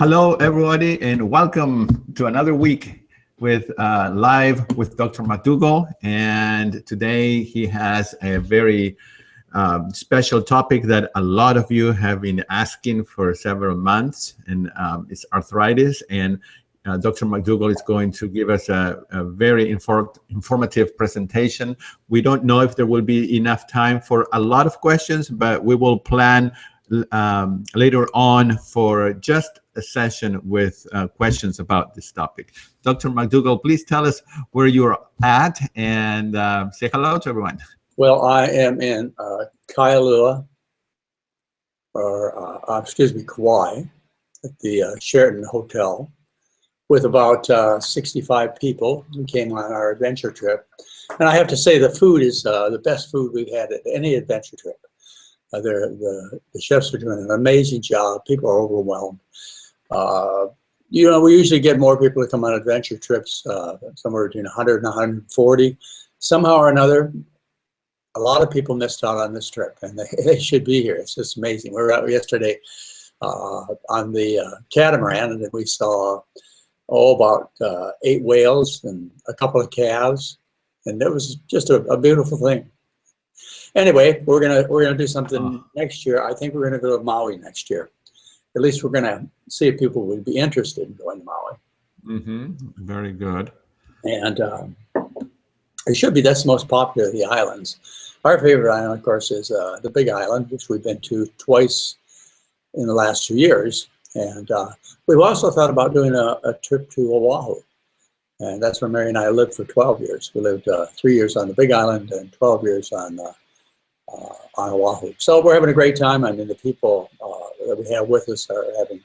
Hello, everybody, and welcome to another week with live with Dr. McDougall. And today he has a very special topic that a lot of you have been asking for several months, and it's arthritis. And Dr. McDougall is going to give us a very informative presentation. We don't know if there will be enough time for a lot of questions, but we will plan later on for just a session with questions about this topic. Dr. McDougall, please tell us where you're at and say hello to everyone. Well, I am in Kailua, or excuse me, Kauai, at the Sheraton Hotel with about 65 people who came on our adventure trip. And I have to say the food is the best food we've had at any adventure trip. The chefs are doing an amazing job. People are overwhelmed. You know, we usually get more people to come on adventure trips, somewhere between 100 and 140. Somehow or another, a lot of people missed out on this trip, and they should be here. It's just amazing. We were out yesterday on the catamaran, and we saw about 8 whales and a couple of calves, and it was just a beautiful thing. Anyway, we're gonna do something next year. I think we're gonna go to Maui next year. At least we're gonna see if people would be interested in going to Maui. Mm-hmm. Very good. And it should be, that's the most popular of the islands. Our favorite island, of course, is the Big Island, which we've been to twice in the last 2 years. And we've also thought about doing a trip to Oahu. And that's where Mary and I lived for 12 years. We lived 3 years on the Big Island and 12 years on Oahu. So we're having a great time. I mean, the people that we have with us are having,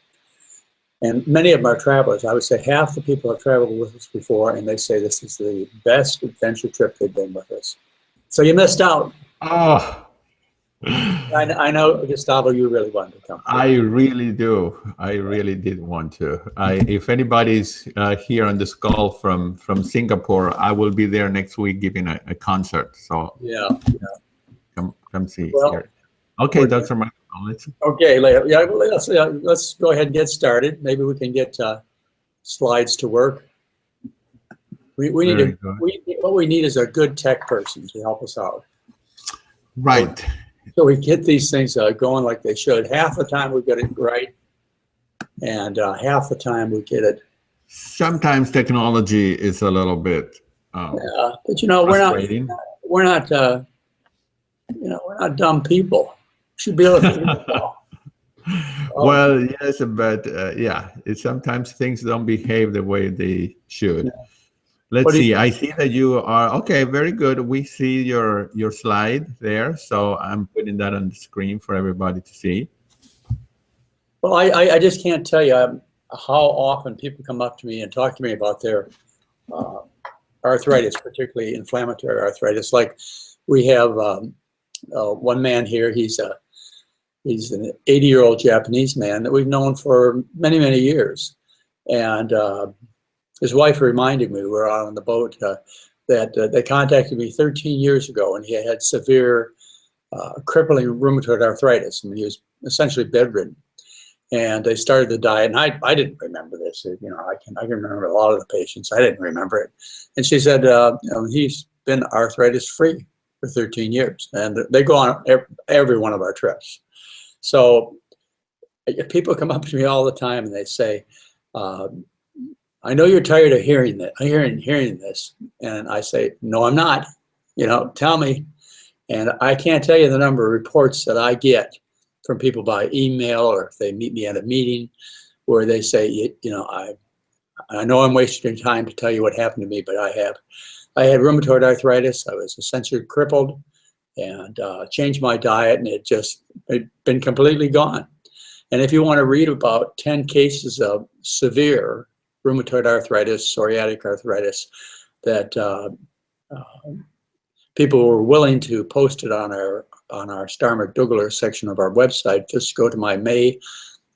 and many of them are travelers. I would say half the people have traveled with us before, and they say this is the best adventure trip they've been with us. So you missed out. Oh, I know, Gustavo, you really wanted to come. I really do. I really did want to. If anybody's here on this call from Singapore, I will be there next week giving a concert. So yeah. Come see. Well, here. Okay, Dr. McDougall. Okay, let's go ahead and get started. Maybe we can get slides to work. What we need is a good tech person to help us out. Right. So we get these things going like they should. Half the time we get it right, and half the time we get it. Sometimes technology is a little bit. Yeah, but you know, we're not dumb people. We should be able to figure it out. Well, yes, but yeah, sometimes things don't behave the way they should. Yeah. Let's see. I see that you are okay. Very good. We see your slide there, so I'm putting that on the screen for everybody to see. Well, I just can't tell you how often people come up to me and talk to me about their arthritis, particularly inflammatory arthritis. Like we have one man here. He's an 80-year-old Japanese man that we've known for many, many years, and his wife reminded me, we were out on the boat, that they contacted me 13 years ago, and he had severe crippling rheumatoid arthritis. I mean, he was essentially bedridden. And they started the diet, and I didn't remember this. You know, I can remember a lot of the patients. I didn't remember it. And she said, you know, he's been arthritis-free for 13 years, and they go on every one of our trips. So people come up to me all the time, and they say, I know you're tired of hearing this. And I say, no, I'm not. You know, tell me. And I can't tell you the number of reports that I get from people by email, or if they meet me at a meeting, where they say, you know, I know I'm wasting your time to tell you what happened to me, but I had rheumatoid arthritis. I was essentially crippled, and changed my diet, and it'd been completely gone. And if you want to read about 10 cases of severe rheumatoid arthritis, psoriatic arthritis, that people were willing to post it on our Star McDougall section of our website. Just go to my May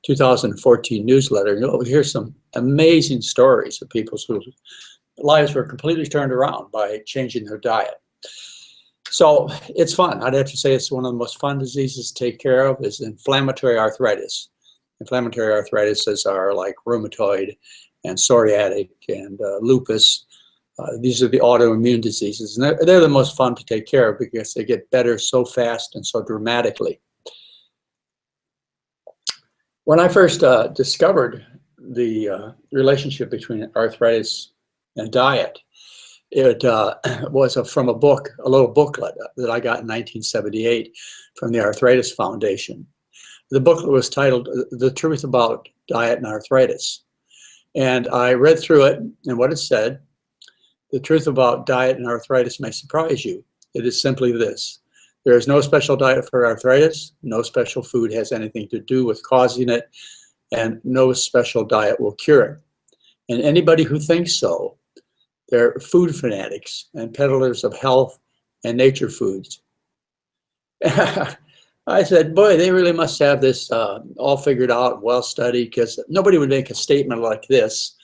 2014 newsletter, and you'll hear some amazing stories of people whose lives were completely turned around by changing their diet. So it's fun. I'd have to say it's one of the most fun diseases to take care of is inflammatory arthritis. inflammatory arthritis are like rheumatoid and psoriatic and lupus. These are the autoimmune diseases, and they're the most fun to take care of because they get better so fast and so dramatically. When I first discovered the relationship between arthritis and diet, it was from a book, a little booklet that I got in 1978 from the Arthritis Foundation. The booklet was titled "The Truth About Diet and Arthritis." And I read through it, and what it said: the truth about diet and arthritis may surprise you. It is simply this: there is no special diet for arthritis, no special food has anything to do with causing it, and no special diet will cure it. And anybody who thinks so, they're food fanatics and peddlers of health and nature foods. I said, boy, they really must have this all figured out, well studied, because nobody would make a statement like this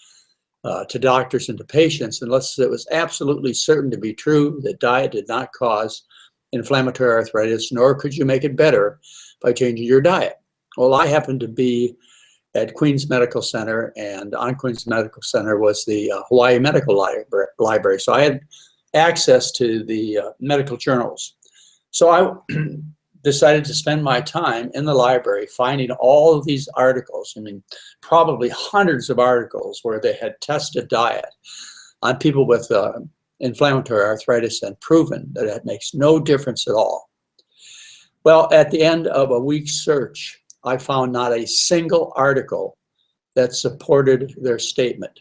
to doctors and to patients unless it was absolutely certain to be true that diet did not cause inflammatory arthritis, nor could you make it better by changing your diet. Well, I happened to be at Queens Medical Center, and on Queens Medical Center was the Hawaii Medical Library. So I had access to the medical journals. So I decided to spend my time in the library finding all of these articles. I mean, probably hundreds of articles where they had tested diet on people with inflammatory arthritis and proven that it makes no difference at all. Well, at the end of a week's search, I found not a single article that supported their statement.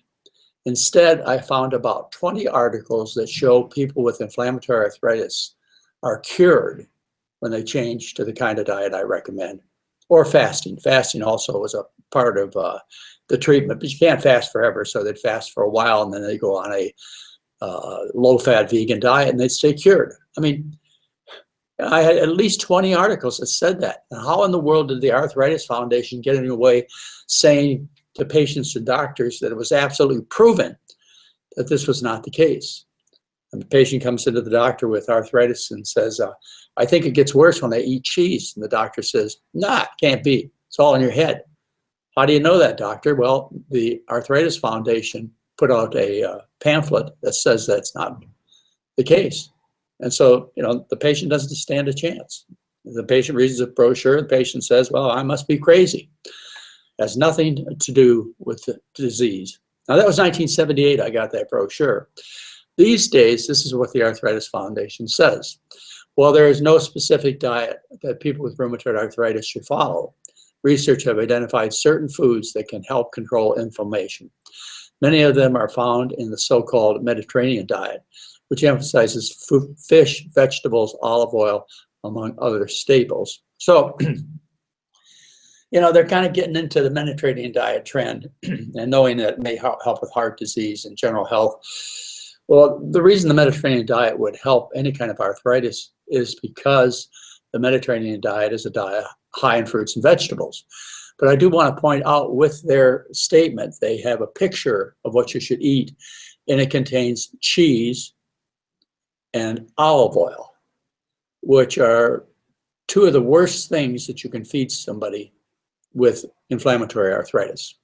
Instead, I found about 20 articles that show people with inflammatory arthritis are cured when they change to the kind of diet I recommend, or fasting. Fasting also was a part of the treatment, but you can't fast forever, so they'd fast for a while and then they go on a low-fat vegan diet and they'd stay cured. I mean, I had at least 20 articles that said that. And how in the world did the Arthritis Foundation get in the way saying to patients and doctors that it was absolutely proven that this was not the case? And the patient comes into the doctor with arthritis and says, I think it gets worse when I eat cheese. And the doctor says, nah, it can't be. It's all in your head. How do you know that, doctor? Well, the Arthritis Foundation put out a pamphlet that says that's not the case. And so, you know, the patient doesn't stand a chance. The patient reads the brochure, the patient says, well, I must be crazy. It has nothing to do with the disease. Now, that was 1978, I got that brochure. These days, this is what the Arthritis Foundation says. While there is no specific diet that people with rheumatoid arthritis should follow, research have identified certain foods that can help control inflammation. Many of them are found in the so-called Mediterranean diet, which emphasizes fish, vegetables, olive oil, among other staples. So, you know, they're kind of getting into the Mediterranean diet trend and knowing that it may help with heart disease and general health. Well, the reason the Mediterranean diet would help any kind of arthritis is because the Mediterranean diet is a diet high in fruits and vegetables. But I do want to point out with their statement, they have a picture of what you should eat, and it contains cheese and olive oil, which are two of the worst things that you can feed somebody with inflammatory arthritis.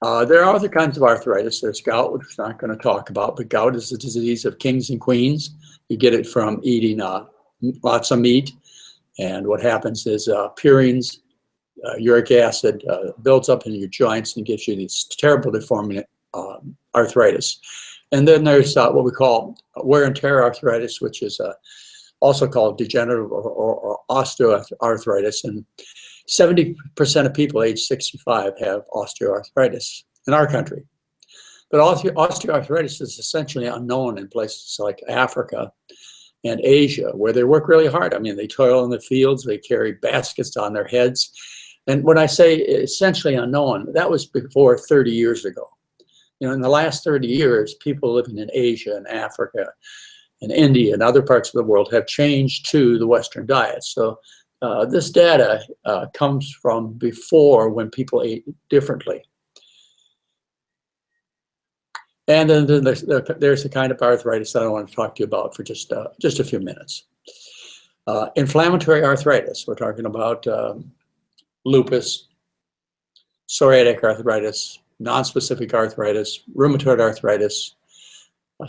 There are other kinds of arthritis. There's gout, which we're not going to talk about, but gout is the disease of kings and queens. You get it from eating lots of meat, and what happens is purines, uric acid builds up in your joints and gives you these terrible deforming arthritis. And then there's what we call wear and tear arthritis, which is also called degenerative or osteoarthritis. And 70% of people age 65 have osteoarthritis in our country. But osteoarthritis is essentially unknown in places like Africa and Asia, where they work really hard. I mean, they toil in the fields, they carry baskets on their heads. And when I say essentially unknown, that was before 30 years ago. You know, in the last 30 years, people living in Asia and Africa and India and other parts of the world have changed to the Western diet. So this data comes from before, when people ate differently. And then there's the kind of arthritis that I want to talk to you about for just a few minutes. Inflammatory arthritis, we're talking about lupus, psoriatic arthritis, nonspecific arthritis, rheumatoid arthritis.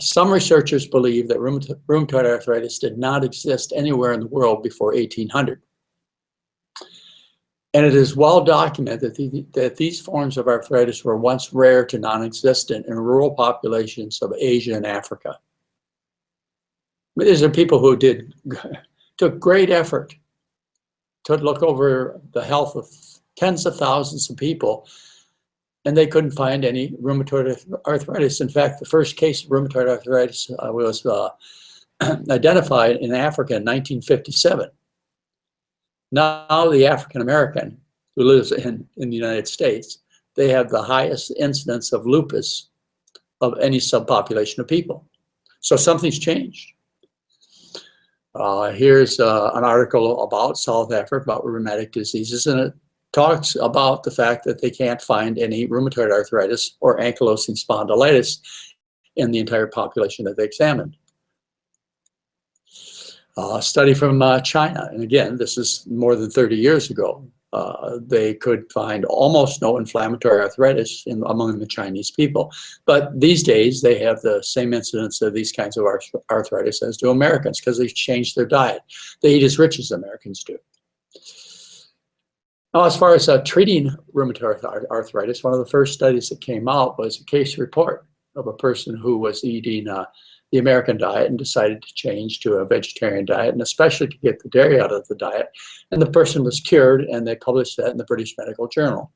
Some researchers believe that rheumatoid arthritis did not exist anywhere in the world before 1800. And it is well documented that these forms of arthritis were once rare to non-existent in rural populations of Asia and Africa. But these are people who took great effort to look over the health of tens of thousands of people, and they couldn't find any rheumatoid arthritis. In fact, the first case of rheumatoid arthritis was identified in Africa in 1957. Now the African American who lives in the United States, they have the highest incidence of lupus of any subpopulation of people. So something's changed. Here's an article about South Africa, about rheumatic diseases, and it talks about the fact that they can't find any rheumatoid arthritis or ankylosing spondylitis in the entire population that they examined. A study from China, and again, this is more than 30 years ago. They could find almost no inflammatory arthritis among the Chinese people. But these days, they have the same incidence of these kinds of arthritis as do Americans because they've changed their diet. They eat as rich as Americans do. Now, as far as treating rheumatoid arthritis, one of the first studies that came out was a case report of a person who was eating the American diet and decided to change to a vegetarian diet, and especially to get the dairy out of the diet. And the person was cured, and they published that in the British Medical Journal.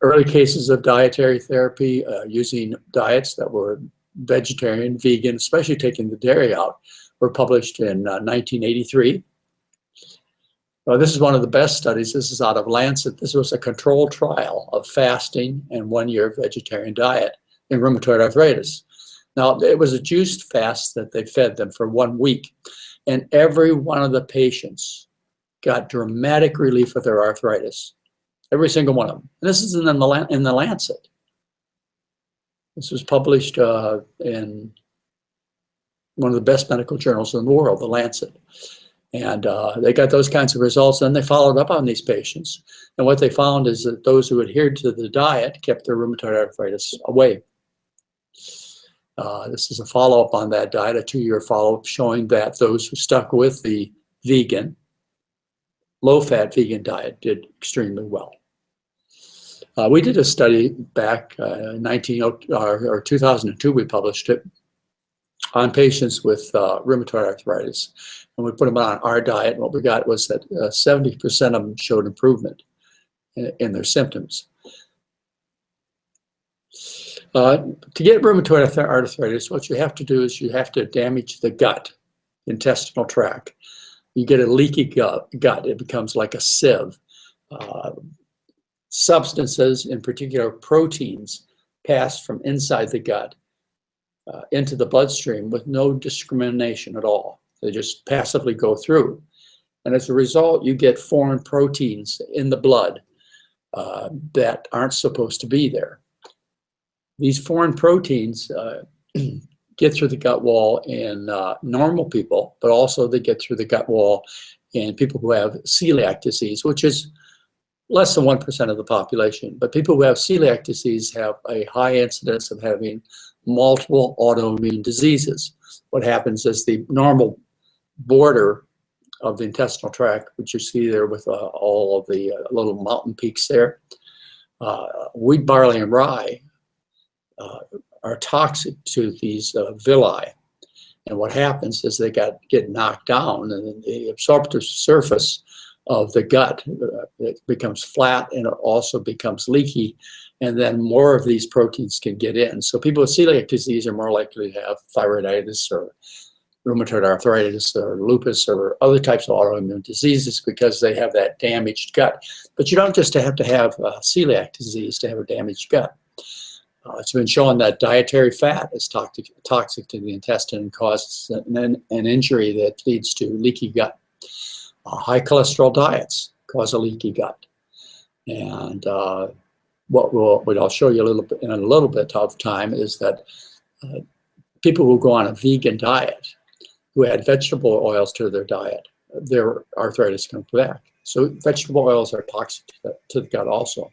Early cases of dietary therapy using diets that were vegetarian, vegan, especially taking the dairy out, were published in 1983. This is one of the best studies. This is out of Lancet. This was a controlled trial of fasting and 1 year vegetarian diet in rheumatoid arthritis. Now, it was a juiced fast that they fed them for 1 week, and every one of the patients got dramatic relief of their arthritis. Every single one of them. And this is in the Lancet. This was published in one of the best medical journals in the world, the Lancet. And they got those kinds of results, and they followed up on these patients. And what they found is that those who adhered to the diet kept their rheumatoid arthritis away. This is a follow-up on that diet, a 2-year follow-up showing that those who stuck with the vegan, low-fat vegan diet did extremely well. We did a study back in 2002, we published it, on patients with rheumatoid arthritis. And we put them on our diet, and what we got was that 70% of them showed improvement in their symptoms. To get rheumatoid arthritis, what you have to do is you have to damage the gut, intestinal tract. You get a leaky gut. It becomes like a sieve. Substances, in particular proteins, pass from inside the gut into the bloodstream with no discrimination at all. They just passively go through. And as a result, you get foreign proteins in the blood that aren't supposed to be there. These foreign proteins get through the gut wall in normal people, but also they get through the gut wall in people who have celiac disease, which is less than 1% of the population. But people who have celiac disease have a high incidence of having multiple autoimmune diseases. What happens is the normal border of the intestinal tract, which you see there with all of the little mountain peaks there, wheat, barley, and rye are toxic to these villi. And what happens is they get knocked down, and the absorptive surface of the gut it becomes flat, and it also becomes leaky, and then more of these proteins can get in. So people with celiac disease are more likely to have thyroiditis or rheumatoid arthritis or lupus or other types of autoimmune diseases because they have that damaged gut. But you don't just have to have celiac disease to have a damaged gut. It's been shown that dietary fat is toxic to the intestine and causes an injury that leads to leaky gut. High cholesterol diets cause a leaky gut. And what I'll show you a little bit in a little bit of time is that people who go on a vegan diet, who add vegetable oils to their diet, their arthritis comes back. So vegetable oils are toxic to the gut also.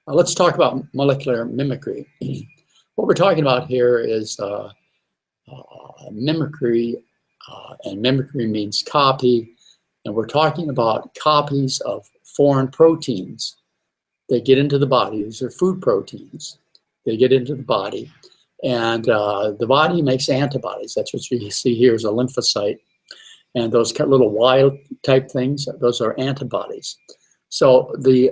Let's talk about molecular mimicry. What we're talking about here is mimicry, and mimicry means copy, and we're talking about copies of foreign proteins. They get into the body. These are food proteins. They get into the body, and the body makes antibodies. That's what you see here is a lymphocyte, and those little wild type things, those are antibodies. So the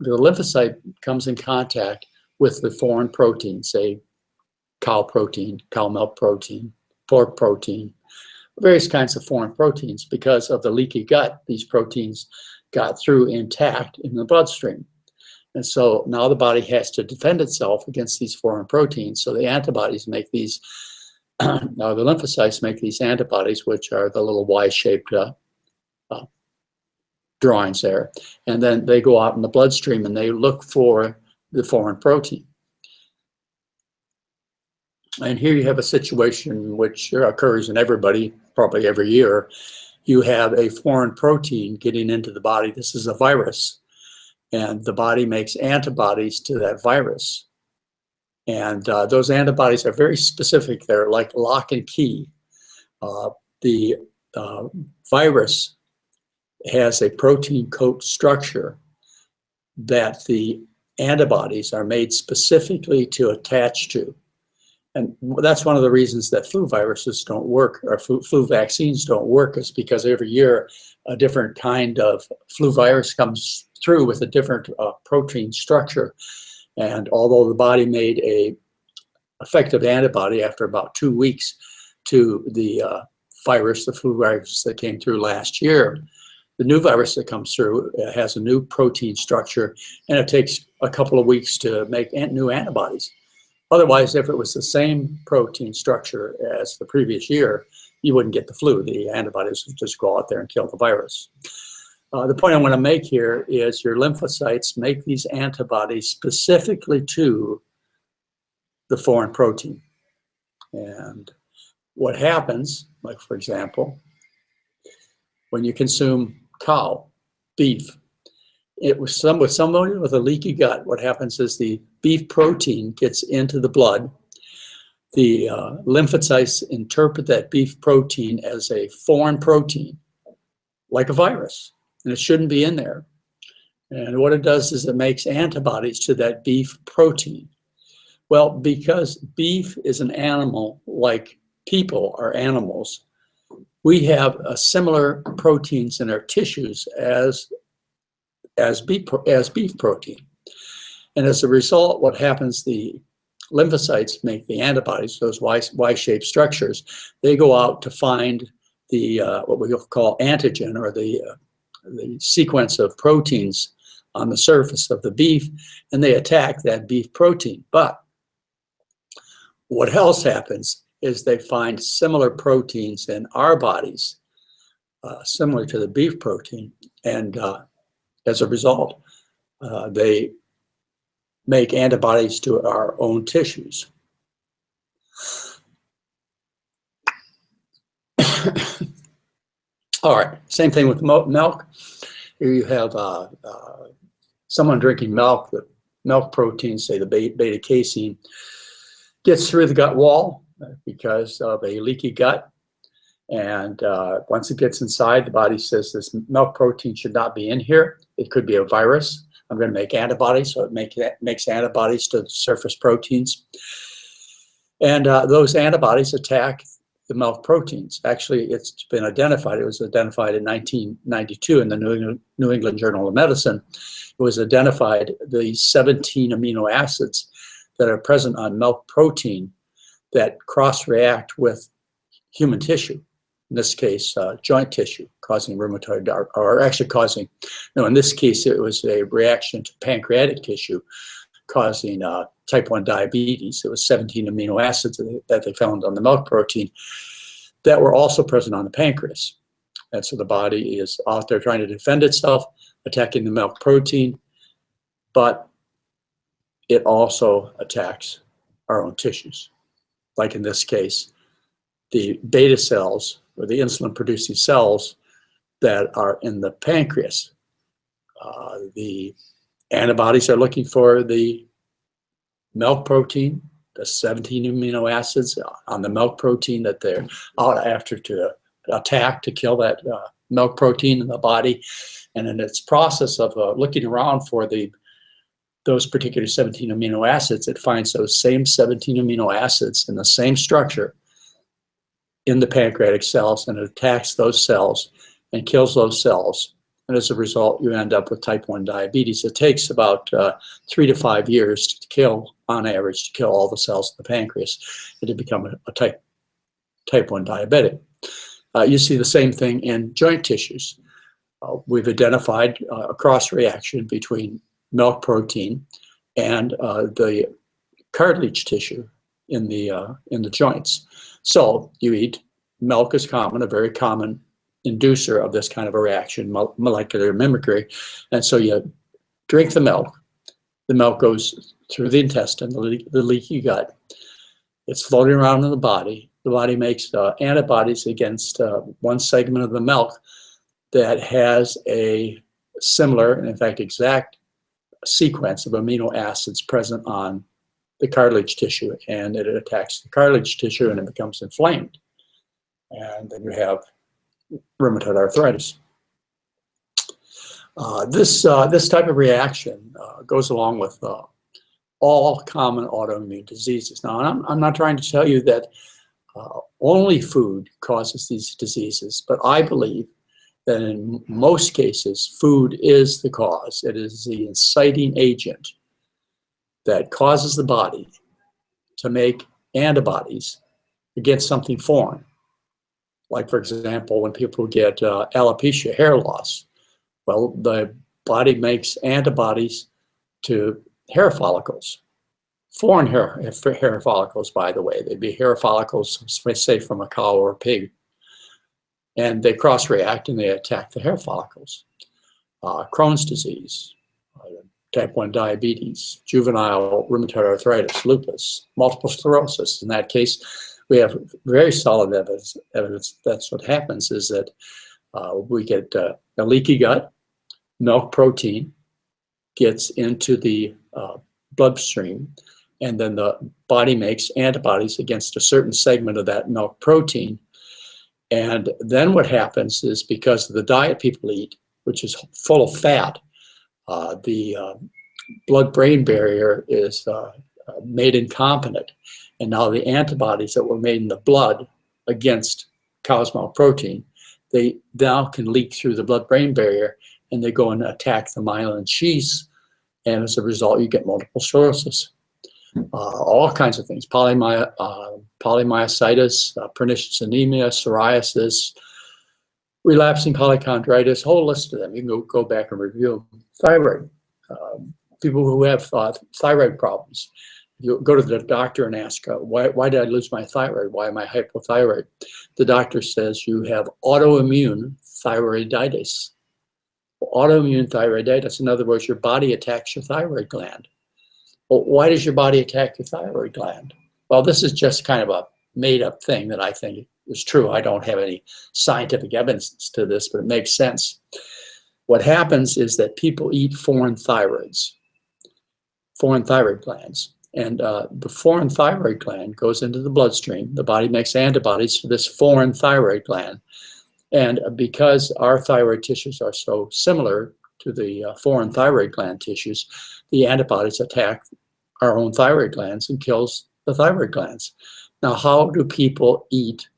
lymphocyte comes in contact with the foreign protein, say cow protein, cow milk protein, pork protein, various kinds of foreign proteins. Because of the leaky gut, these proteins got through intact in the bloodstream. And so now the body has to defend itself against these foreign proteins. So the antibodies make these, now the lymphocytes make these antibodies, which are the little Y-shaped drawings there. And then they go out in the bloodstream and they look for the foreign protein. And here you have a situation which occurs in everybody, probably every year. You have a foreign protein getting into the body. This is a virus. And the body makes antibodies to that virus. And those antibodies are very specific. They're like lock and key. The virus has a protein coat structure that the antibodies are made specifically to attach to. And that's one of the reasons that flu viruses don't work, or flu vaccines don't work, is because every year a different kind of flu virus comes through with a different protein structure. And although the body made a effective antibody after about 2 weeks to the virus, the flu virus that came through last year, the new virus that comes through has a new protein structure, and it takes a couple of weeks to make new antibodies. Otherwise, if it was the same protein structure as the previous year, you wouldn't get the flu. The antibodies would just go out there and kill the virus. The point I want to make here is your lymphocytes make these antibodies specifically to the foreign protein. And what happens, like for example, when you consume cow, beef, with somebody with a leaky gut, what happens is the beef protein gets into the blood. The lymphocytes interpret that beef protein as a foreign protein, like a virus, and it shouldn't be in there. And what it does is it makes antibodies to that beef protein. Well, because beef is an animal like people are animals, we have similar proteins in our tissues as beef protein. And as a result, what happens, the lymphocytes make the antibodies, those Y-shaped structures. They go out to find the what we call antigen, or the sequence of proteins on the surface of the beef, and they attack that beef protein. But what else happens is they find similar proteins in our bodies, similar to the beef protein, and as a result, they make antibodies to our own tissues. All right, same thing with milk. Here you have someone drinking milk. The milk protein, say the beta casein, gets through the gut wall because of a leaky gut. And once it gets inside, the body says this milk protein should not be in here. It could be a virus. I'm going to make antibodies, so it makes antibodies to the surface proteins. And those antibodies attack the milk proteins. Actually, it's been identified. It was identified in 1992 in the New England Journal of Medicine. It was identified the 17 amino acids that are present on milk protein that cross-react with human tissue. In this case, joint tissue, causing rheumatoid, or actually causing, no, in this case, it was a reaction to pancreatic tissue causing type 1 diabetes. It was 17 amino acids that they found on the milk protein that were also present on the pancreas. And so the body is out there trying to defend itself, attacking the milk protein, but it also attacks our own tissues. Like in this case, the beta cells, or the insulin-producing cells that are in the pancreas. The antibodies are looking for the milk protein, the 17 amino acids on the milk protein that they're out after to attack, to kill that milk protein in the body. And in its process of looking around for those particular 17 amino acids, it finds those same 17 amino acids in the same structure in the pancreatic cells, and it attacks those cells and kills those cells. And as a result, you end up with type 1 diabetes. It takes about 3 to 5 years to kill, on average, to kill all the cells in the pancreas and to become a type 1 diabetic. You see the same thing in joint tissues. We've identified a cross-reaction between milk protein and the cartilage tissue in the joints. So you eat milk is common, a very common inducer of this kind of a reaction, molecular mimicry. And so you drink the milk goes through the intestine, the leaky gut. It's floating around in the body. The body makes antibodies against one segment of the milk that has a similar, and in fact exact, sequence of amino acids present on the cartilage tissue, and it attacks the cartilage tissue and it becomes inflamed. And then you have rheumatoid arthritis. This type of reaction goes along with all common autoimmune diseases. Now, I'm not trying to tell you that only food causes these diseases, but I believe that in most cases, food is the cause. It is the inciting agent that causes the body to make antibodies against something foreign. Like, for example, when people get alopecia, hair loss, well, the body makes antibodies to hair follicles. Foreign hair follicles, by the way. They'd be hair follicles, say, from a cow or a pig. And they cross-react and they attack the hair follicles. Crohn's disease, type 1 diabetes, juvenile rheumatoid arthritis, lupus, multiple sclerosis. In that case, we have very solid evidence that's what happens, is that we get a leaky gut, milk protein gets into the bloodstream, and then the body makes antibodies against a certain segment of that milk protein. And then what happens is, because of the diet people eat, which is full of fat, the blood-brain barrier is made incompetent. And now the antibodies that were made in the blood against cow's milk protein, they now can leak through the blood-brain barrier, and they go and attack the myelin sheaths. And as a result, you get multiple sclerosis. All kinds of things, polymyositis, pernicious anemia, psoriasis, relapsing polychondritis, whole list of them. You can go back and review them. Thyroid, people who have thyroid problems. You go to the doctor and ask, why did I lose my thyroid? Why am I hypothyroid? The doctor says you have autoimmune thyroiditis. Autoimmune thyroiditis, in other words, your body attacks your thyroid gland. Well, why does your body attack your thyroid gland? Well, this is just kind of a made-up thing that I think is true. I don't have any scientific evidence to this, but it makes sense. What happens is that people eat foreign thyroids, foreign thyroid glands. And the foreign thyroid gland goes into the bloodstream. The body makes antibodies to this foreign thyroid gland. And because our thyroid tissues are so similar to the foreign thyroid gland tissues, the antibodies attack our own thyroid glands and kills the thyroid glands. Now, how do people eat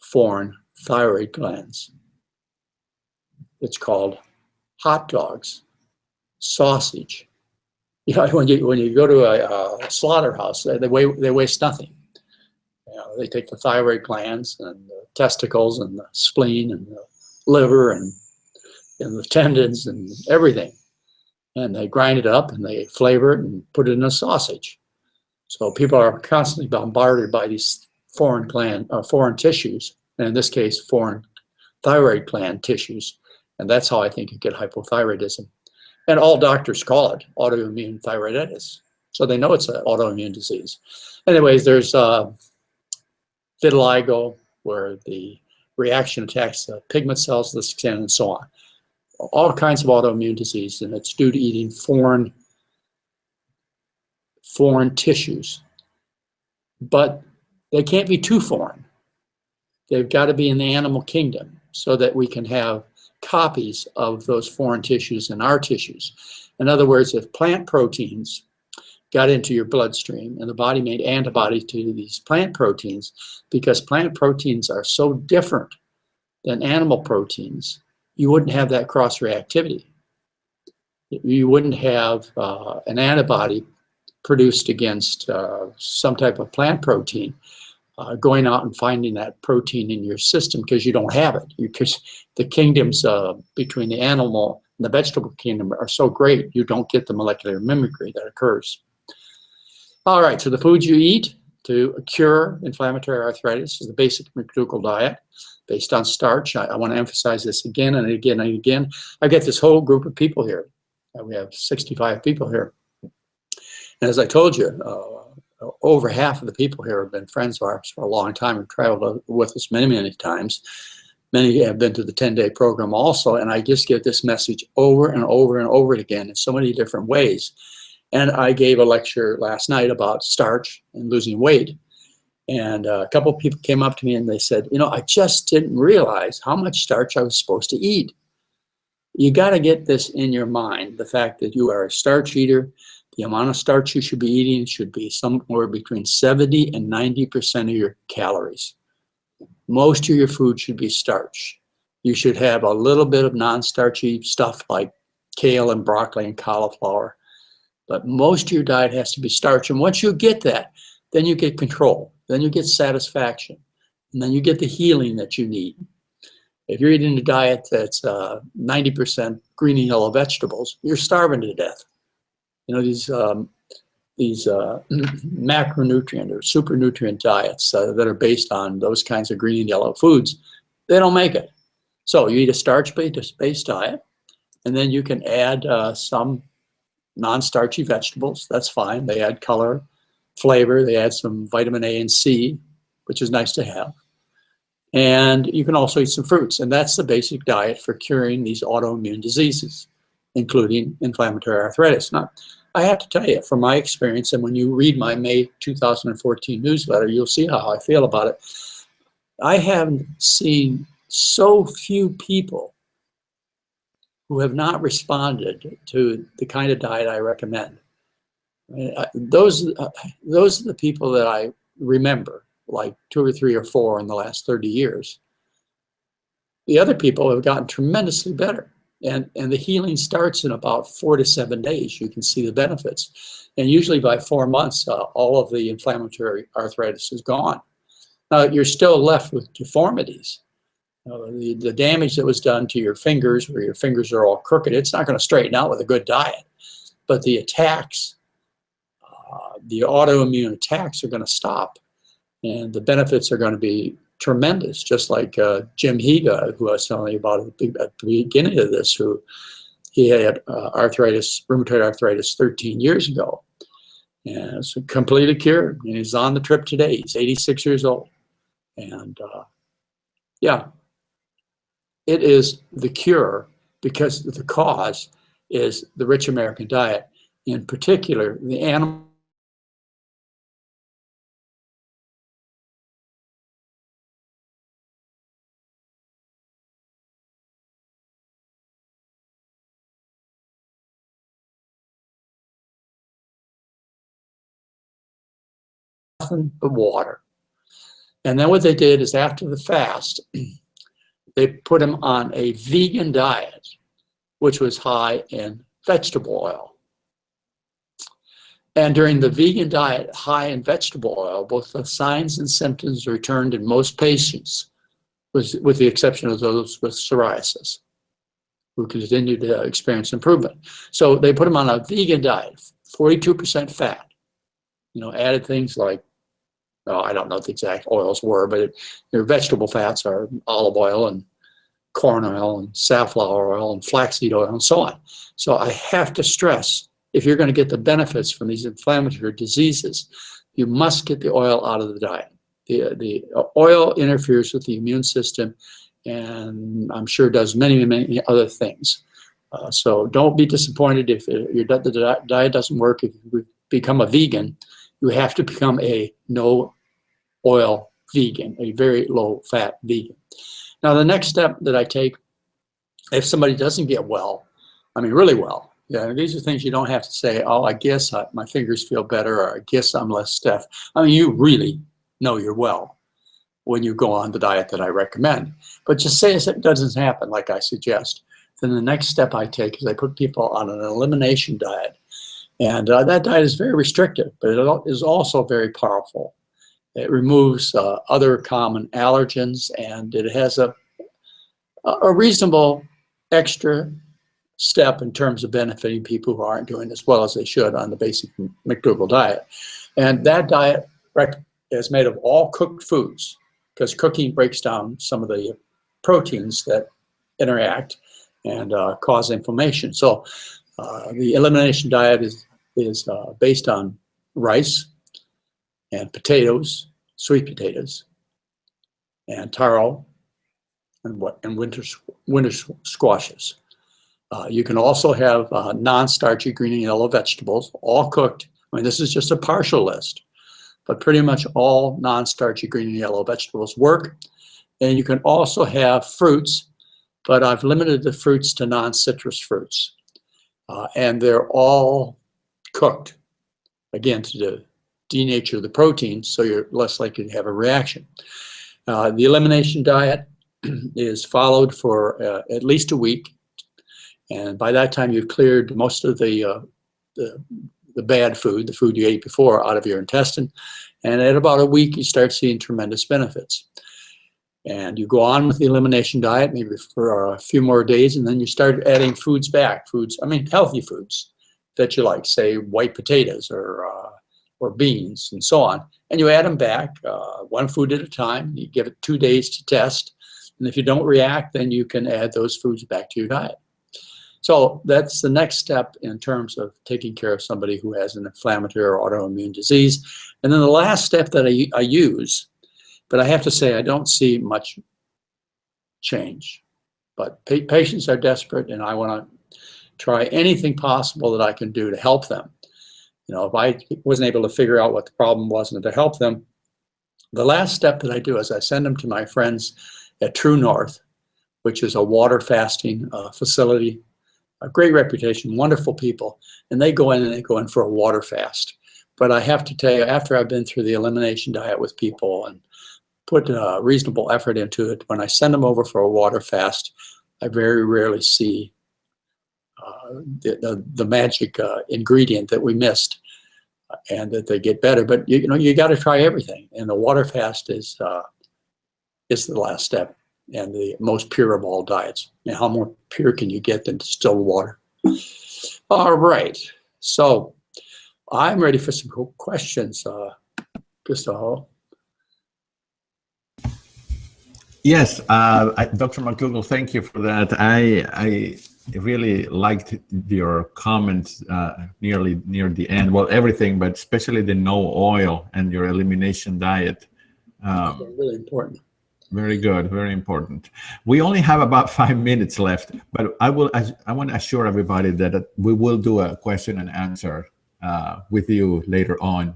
foreign thyroid glands? It's called hot dogs, sausage. You know, when you go to a slaughterhouse, they waste nothing. You know, they take the thyroid glands and the testicles and the spleen and the liver and the tendons and everything, and they grind it up and they flavor it and put it in a sausage. So people are constantly bombarded by these foreign tissues, and in this case, foreign thyroid gland tissues, and that's how I think you get hypothyroidism. And all doctors call it autoimmune thyroiditis, so they know it's an autoimmune disease. Anyways, there's vitiligo, where the reaction attacks the pigment cells of the skin, and so on. All kinds of autoimmune disease, and it's due to eating foreign tissues. But they can't be too foreign. They've got to be in the animal kingdom so that we can have copies of those foreign tissues in our tissues. In other words, if plant proteins got into your bloodstream and the body made antibodies to these plant proteins, because plant proteins are so different than animal proteins, you wouldn't have that cross-reactivity. You wouldn't have an antibody produced against some type of plant protein going out and finding that protein in your system, because you don't have it. Because the kingdoms between the animal and the vegetable kingdom are so great, you don't get the molecular mimicry that occurs. All right, so the foods you eat to cure inflammatory arthritis is the basic McDougall diet based on starch. I want to emphasize this again and again and again. I get this whole group of people here. We have 65 people here. And as I told you, over half of the people here have been friends of ours for a long time and traveled with us many, many times. Many have been to the 10-day program also, and I just get this message over and over and over again in so many different ways. And I gave a lecture last night about starch and losing weight. And a couple of people came up to me and they said, you know, I just didn't realize how much starch I was supposed to eat. You got to get this in your mind, the fact that you are a starch eater. The amount of starch you should be eating should be somewhere between 70 and 90% of your calories. Most of your food should be starch. You should have a little bit of non-starchy stuff like kale and broccoli and cauliflower. But most of your diet has to be starch. And once you get that, then you get control. Then you get satisfaction. And then you get the healing that you need. If you're eating a diet that's 90% green and yellow vegetables, you're starving to death. You know, these macronutrient or supernutrient diets that are based on those kinds of green and yellow foods, they don't make it. So you eat a starch-based diet, and then you can add some non-starchy vegetables. That's fine. They add color, flavor. They add some vitamin A and C, which is nice to have. And you can also eat some fruits. And that's the basic diet for curing these autoimmune diseases, including inflammatory arthritis. Now, I have to tell you, from my experience, and when you read my May 2014 newsletter, you'll see how I feel about it. I haven't seen so few people who have not responded to the kind of diet I recommend. Those are the people that I remember, like 2 or 3 or 4 in the last 30 years. The other people have gotten tremendously better. And the healing starts in about 4 to 7 days. You can see the benefits. And usually by 4 months, all of the inflammatory arthritis is gone. Now, you're still left with deformities. The damage that was done to your fingers, where your fingers are all crooked, it's not going to straighten out with a good diet. But the attacks, the autoimmune attacks are going to stop. And the benefits are going to be tremendous, just like Jim Higa, who I was telling you about at the beginning of this, he had rheumatoid arthritis 13 years ago. And it's completely cured. And he's on the trip today. He's 86 years old. And yeah, it is the cure, because the cause is the rich American diet, in particular the animal. Nothing but water. And then what they did is, after the fast, they put him on a vegan diet, which was high in vegetable oil. And during the vegan diet, high in vegetable oil, both the signs and symptoms returned in most patients, with the exception of those with psoriasis, who continued to experience improvement. So they put him on a vegan diet, 42% fat. You know, added things like, I don't know what the exact oils were, but your vegetable fats are olive oil and corn oil and safflower oil and flaxseed oil and so on. So I have to stress, if you're going to get the benefits from these inflammatory diseases, you must get the oil out of the diet. the oil interferes with the immune system, and I'm sure does many, many other things. So don't be disappointed if the diet doesn't work. If you become a vegan, you have to become a no oil vegan, a very low fat vegan. Now, the next step that I take, if somebody doesn't get well, I mean really well, yeah, these are things you don't have to say, oh, I guess my fingers feel better, or I guess I'm less stiff. I mean, you really know you're well when you go on the diet that I recommend. But just say it doesn't happen like I suggest. Then the next step I take is I put people on an elimination diet. And that diet is very restrictive, but it is also very powerful. It removes other common allergens, and it has a reasonable extra step in terms of benefiting people who aren't doing as well as they should on the basic McDougall diet. And that diet is made of all cooked foods, because cooking breaks down some of the proteins that interact and cause inflammation. So the elimination diet is based on rice and potatoes, sweet potatoes, and taro, and winter squashes. You can also have non-starchy green and yellow vegetables, all cooked. I mean, this is just a partial list, but pretty much all non-starchy green and yellow vegetables work. And you can also have fruits, but I've limited the fruits to non-citrus fruits. And they're all cooked, again, to denature the protein, so you're less likely to have a reaction. The elimination diet is followed for at least a week, and by that time you've cleared most of the bad food, the food you ate before, out of your intestine, and at about a week you start seeing tremendous benefits. And you go on with the elimination diet maybe for a few more days, and then you start adding foods back, healthy foods that you like, say white potatoes or beans and so on. And you add them back, one food at a time. You give it 2 days to test. And if you don't react, then you can add those foods back to your diet. So that's the next step in terms of taking care of somebody who has an inflammatory or autoimmune disease. And then the last step that I use, but I have to say I don't see much change. But patients are desperate, and I want to try anything possible that I can do to help them. You know, if I wasn't able to figure out what the problem was and to help them, the last step that I do is I send them to my friends at True North, which is a water fasting facility, a great reputation, wonderful people, and they go in for a water fast. But I have to tell you, after I've been through the elimination diet with people and put reasonable effort into it, when I send them over for a water fast, I very rarely see the magic ingredient that we missed, and that they get better. But you got to try everything, and the water fast is the last step and the most pure of all diets. Now, how more pure can you get than distilled water? All right, so I'm ready for some questions, Gustavo. Yes, Dr. McDougall, thank you for that. I really liked your comments near the end. Well, everything, but especially the no oil and your elimination diet. Really important. Very good, very important. We only have about 5 minutes left, but I want to assure everybody that we will do a question and answer with you later on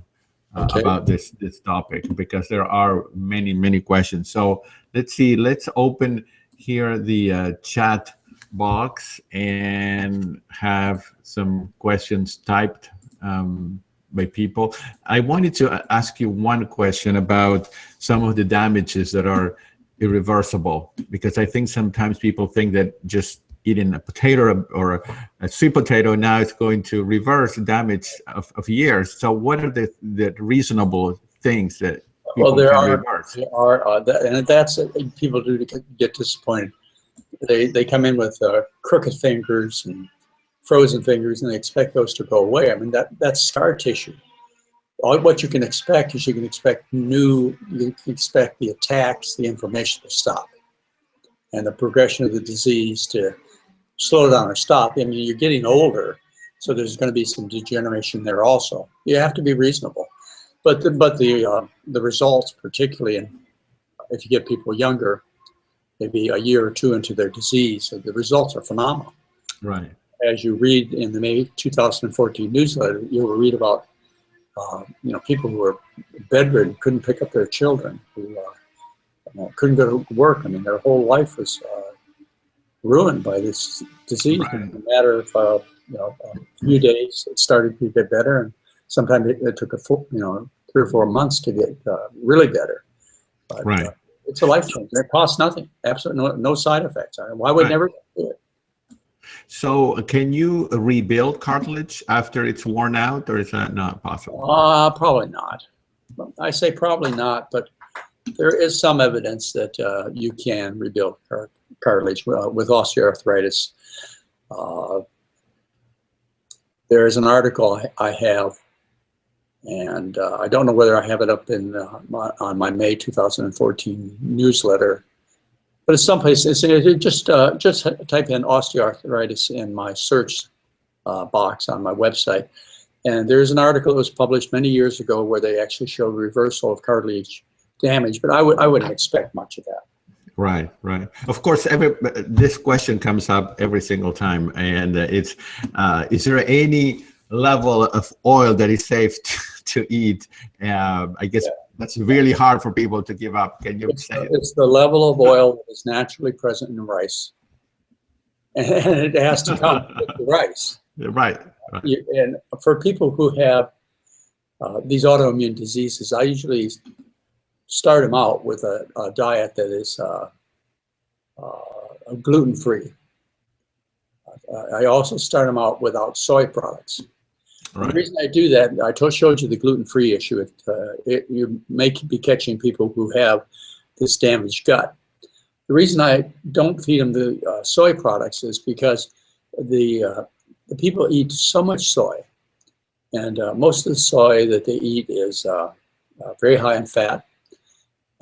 about this topic, because there are many questions. So let's see. Let's open here the chat box and have some questions typed by people. I wanted to ask you one question about some of the damages that are irreversible, because I think sometimes people think that just eating a potato or a sweet potato now is going to reverse damage of years. So what are the reasonable things that people can reverse? There are, and that's people do get disappointed. They come in with crooked fingers and frozen fingers, and they expect those to go away. I mean, that's scar tissue. What you can expect is you can expect the attacks, the inflammation to stop, and the progression of the disease to slow down or stop. I mean, you're getting older, so there's going to be some degeneration there also. You have to be reasonable. But the results, particularly if you get people younger, maybe a year or two into their disease, the results are phenomenal. Right. As you read in the May 2014 newsletter, you will read about people who were bedridden, couldn't pick up their children, who couldn't go to work. I mean, their whole life was ruined by this disease. Right. In a matter of a few days, it started to get better, and sometimes it took 3 or 4 months to get really better. But, right. It's a life change. It costs nothing. Absolutely no side effects. Why would never do it? So can you rebuild cartilage after it's worn out, or is that not possible? Probably not. I say probably not, but there is some evidence that you can rebuild cartilage with osteoarthritis. There is an article I have, and I don't know whether I have it up in on my May 2014 newsletter, but it's someplace. Just type in osteoarthritis in my search box on my website, and there's an article that was published many years ago where they actually showed reversal of cartilage damage, but I wouldn't expect much of that. Right, right. Of course, this question comes up every single time, and it's: is there any level of oil that is safe to eat? I guess that's really hard for people to give up. Can you say it's the level of oil that is naturally present in rice, and it has to come with the rice. Right. And for people who have these autoimmune diseases, I usually start them out with a diet that is gluten-free. I also start them out without soy products. Right. The reason I do that, I showed you the gluten-free issue. You may be catching people who have this damaged gut. The reason I don't feed them the soy products is because the people eat so much soy, and most of the soy that they eat is very high in fat.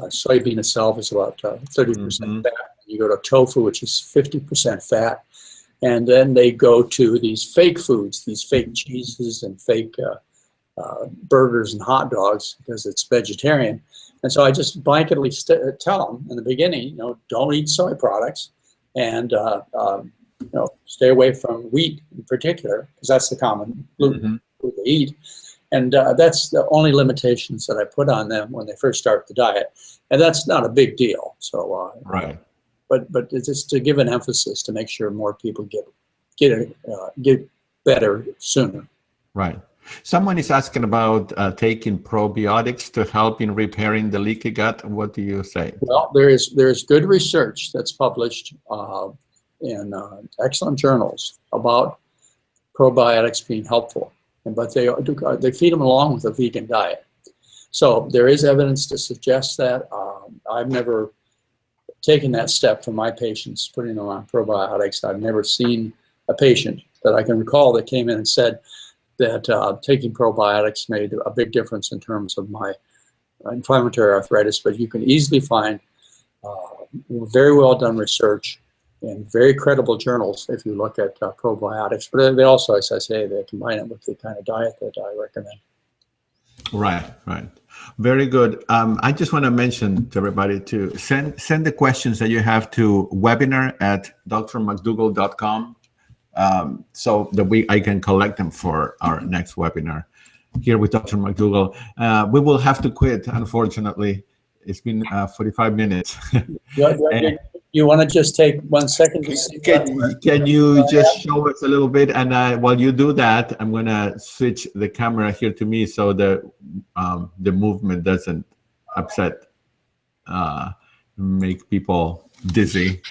Soybean itself is about 30% fat. You go to tofu, which is 50% fat. And then they go to these fake foods, these fake cheeses and fake burgers and hot dogs because it's vegetarian. And so I just blanketly tell them in the beginning, don't eat soy products, and stay away from wheat in particular, because that's the common gluten food they eat. And that's the only limitations that I put on them when they first start the diet. And that's not a big deal. So, right. But it's just to give an emphasis to make sure more people get better sooner. Right. Someone is asking about taking probiotics to help in repairing the leaky gut. What do you say? Well, there's good research that's published in excellent journals about probiotics being helpful, but they feed them along with a vegan diet. So there is evidence to suggest that. I've never taken that step for my patients, putting them on probiotics. I've never seen a patient that I can recall that came in and said that taking probiotics made a big difference in terms of my inflammatory arthritis, but you can easily find very well done research in very credible journals if you look at probiotics. But they also, as I say, they combine it with the kind of diet that I recommend. Right, right. Very good. I just want to mention to everybody to send the questions that you have to webinar@drmcdougall.com so that I can collect them for our next webinar here with Dr. McDougall. We will have to quit, unfortunately. It's been 45 minutes. You want to just take 1 second to see can you just show us a little bit? And while you do that, I'm going to switch the camera here to me so the movement doesn't make people dizzy.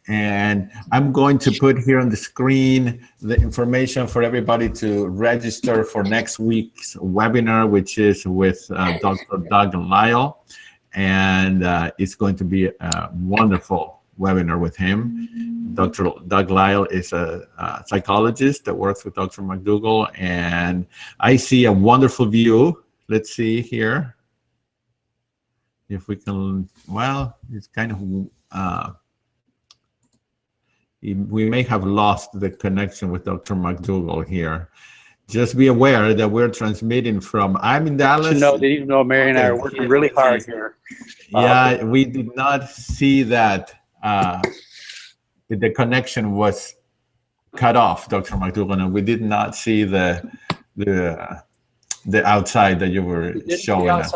And I'm going to put here on the screen the information for everybody to register for next week's webinar, which is with Dr. Doug Lyle. And it's going to be a wonderful webinar with him. Dr. Doug Lyle is a psychologist that works with Dr. McDougall, and I see a wonderful view. Let's see here if we can. Well, it's kind of we may have lost the connection with Dr. McDougall here. just be aware that we're transmitting from, I'm in Dallas. To know that even though Mary and I are working really hard here. Yeah, we did not see that the connection was cut off, Dr. McDougall, and we did not see the outside that you were showing us.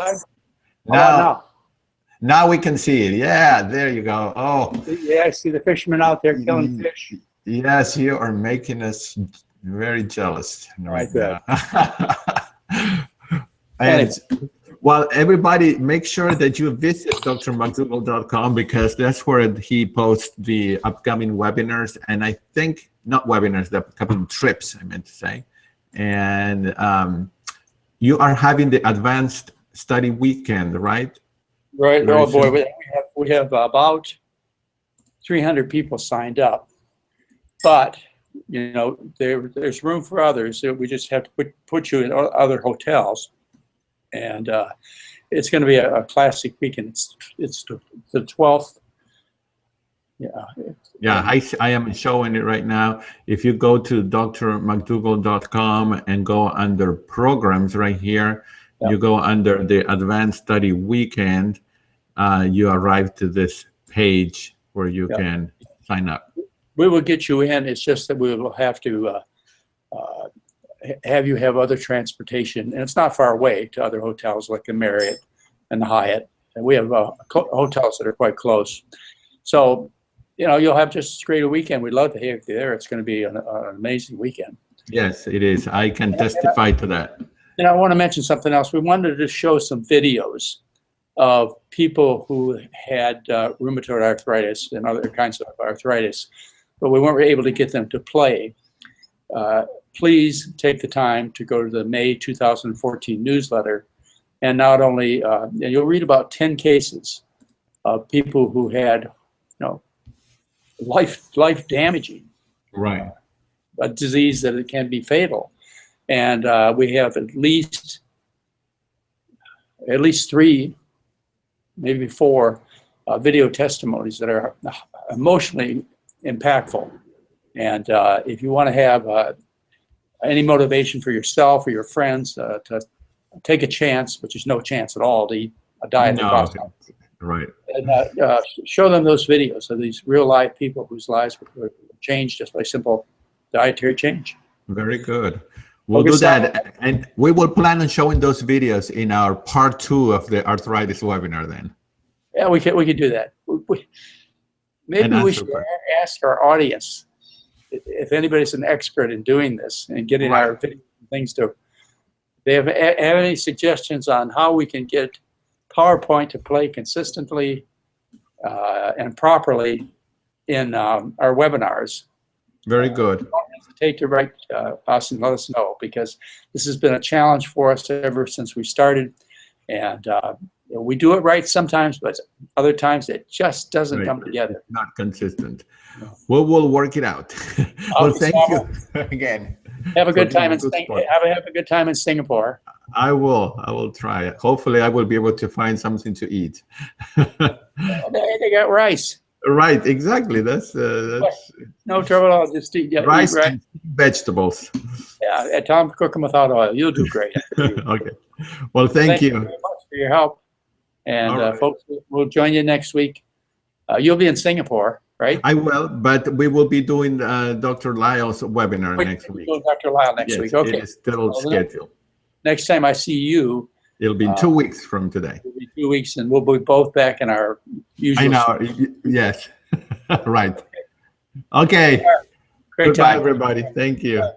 Now we can see it. Yeah, there you go. Oh, yeah, I see the fishermen out there killing fish. Yes, you are making us very jealous right now. And well, everybody, make sure that you visit drmcdougall.com, because that's where he posts the upcoming webinars, and I think not webinars, the upcoming trips, I meant to say. And you are having the advanced study weekend, right? Right. Oh boy, we have about 300 people signed up, but you know there's room for others. We just have to put you in other hotels, and it's going to be a classic weekend. It's the 12th. Yeah, I am showing it right now. If you go to drmcdougall.com and go under programs right here, you go under the advanced study weekend, you arrive to this page where you can sign up. We will get you in. It's just that we will have to have you have other transportation, and it's not far away to other hotels like the Marriott and the Hyatt. And we have hotels that are quite close. So, you know, you'll have just as great a weekend. We'd love to have you there. It's going to be an amazing weekend. Yes, it is. I can testify to that. And I want to mention something else. We wanted to show some videos of people who had rheumatoid arthritis and other kinds of arthritis, but we weren't able to get them to play. Please take the time to go to the May 2014 newsletter, and not only, you'll read about 10 cases of people who had, you know, life damaging, right, a disease that it can be fatal. And we have at least 3, maybe 4 video testimonies that are emotionally impactful. And if you want to have any motivation for yourself or your friends to take a chance, which is no chance at all, to eat a diet that costs nothing. Right. And show them those videos of these real life people whose lives were changed just by simple dietary change. Very good. We'll do that, and we will plan on showing those videos in our part 2 of the arthritis webinar then. Yeah, we could do that. Maybe we should ask our audience if anybody's an expert in doing this and getting our things to. They have any suggestions on how we can get PowerPoint to play consistently and properly in our webinars? Very good. Don't hesitate to write us and let us know, because this has been a challenge for us ever since we started. And we do it right sometimes, but other times it just doesn't come together. It's not consistent. No. We'll work it out. Well, thank you again. Have a good time have a good time in Singapore. I will try it. Hopefully I will be able to find something to eat. They got rice. Right, exactly. That's no trouble at all. Just eat rice and vegetables. Yeah, Tom, cook them without oil. You'll do great. Okay. Well, thank you very much for your help. And folks, we'll join you next week. You'll be in Singapore, right? I will, but we will be doing Dr. Lyle's webinar next week. Dr. Lyle next week. Okay. It is still scheduled. Next time I see you, it'll be 2 weeks from today. It'll be 2 weeks, and we'll be both back in our usual. I know. Yes. Right. Okay. Great Goodbye, time, everybody. Thank you.